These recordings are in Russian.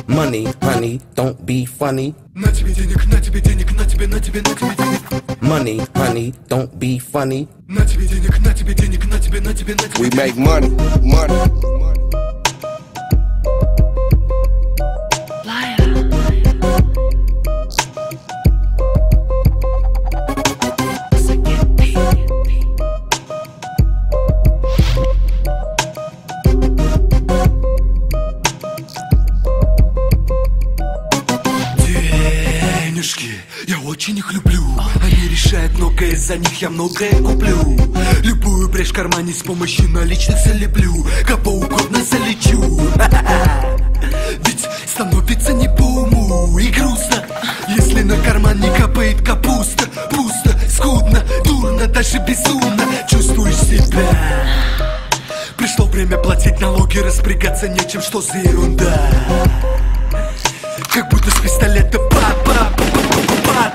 Money, honey, don't be funny. На тебе денег, на тебе денег, на тебе, на тебе, на тебе денег. Money, honey, don't be funny. На тебе денег, на тебе денег, на тебе, на тебе, на тебе. We make money, money. Денежки, я очень их люблю. Они решают многое, за них я многое куплю. Любую брешь в кармане с помощью наличных залеплю. Кого угодно залечу. Ведь становится не по уму и грустно, если на карман не капает капуста. Пусто, скудно, дурно, даже безумно чувствуешь себя. Пришло время платить налоги, распрягаться нечем, что за ерунда. Как будто с пистолета па-па-па-па-па-па.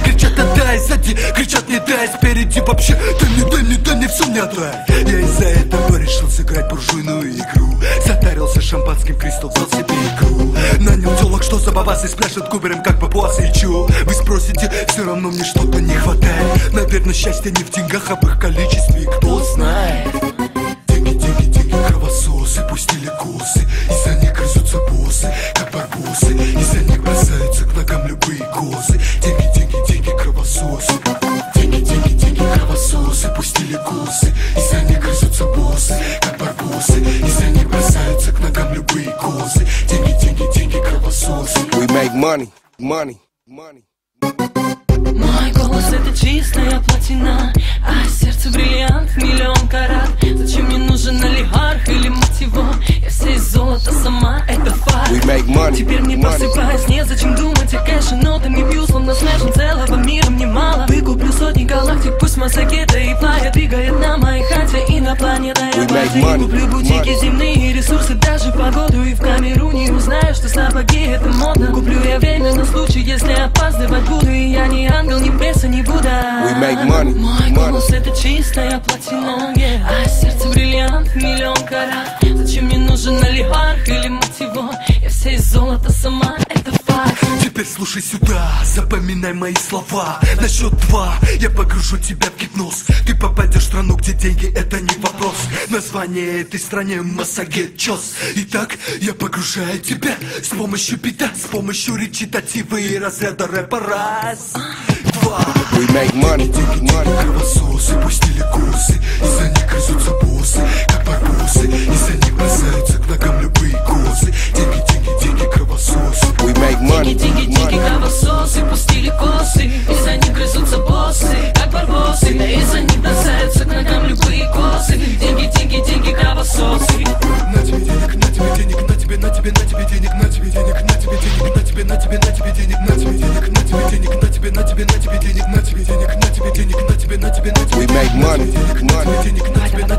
Кричат отдай, сзади кричат не дай, спереди вообще да не дай, не дай, не все не отдай. Я из-за этого решил сыграть буржуйную игру. Затарился шампанским, Кристал взял себе икру. Нанял телок, что за бабасы спляшут кубером, как папуасы. И чё? Вы спросите, все равно мне что-то не хватает. Наверное, счастье не в деньгах, а в их количестве, кто знает. Деньги, деньги, деньги, кровососы пустили косы, из-за них грызутся боссы, как барбосы. Из-за них бросаются к ногам любые козы. Деньги, деньги, деньги, кровососы. Деньги, деньги, деньги, кровососы пустили косы, из-за них грызутся боссы, как барбосы. Из-за них бросаются к ногам любые козы. Деньги, деньги, деньги, кровососы. We make money, money, money. Мой голос это чистая платина, а сердце бриллиант, миллион карат. Зачем мне нужен олигарх или мать его? Я вся из золота сама, это факт. We make money, Теперь мне просыпаюсь, незачем думать о кэше. Нотами бью, словно смешен, целого мира мне мало. Выкуплю сотни галактик, пусть массакета и плая двигает на моей хате инопланетная база. Куплю бутики, земные ресурсы, даже погоду. И в Камеруне узнаю, что сапоги это модно. Куплю я время на случай, если опаздывать буду. И я не ангел, ни пресса, ни Будда. We make money, Мой голос это чистая платина, а сердце бриллиант, миллион карат. Зачем мне нужен олигарх или мать его? Я вся из золота сама, это факт. Теперь слушай сюда, запоминай мои слова. На счет 2 я погружу тебя в гипноз. Ты попадешь в страну, где деньги это не вопрос. Название этой стране Массагет Чос. Итак, я погружаю тебя с помощью бита, с помощью речитатива и разряда рэпа. Раз, два. We make money, Деньги, деньги, кровососы пустили косы, из-за них грызутся боссы, как барбосы. Из-за них бросаются к ногам любые козы. Деньги, деньги, деньги, кровососы. we make money, Деньги, деньги, кровососы пустили косы, из-за них грызутся боссы, как барбосы. Из-за них бросаются к ногам любые козы. Деньги, деньги, деньги, кровососы. На тебе денег, на тебе денег, на тебе, на тебе, на тебе денег, на тебе денег, на тебе денег, на тебе, на тебе, на тебе денег, на тебе денег, на тебе денег, на тебе, на тебе, на тебе денег, на тебе денег, на тебе денег, на тебе, на тебе, на тебе. We make money, денег, на тебе денег, на тебе, на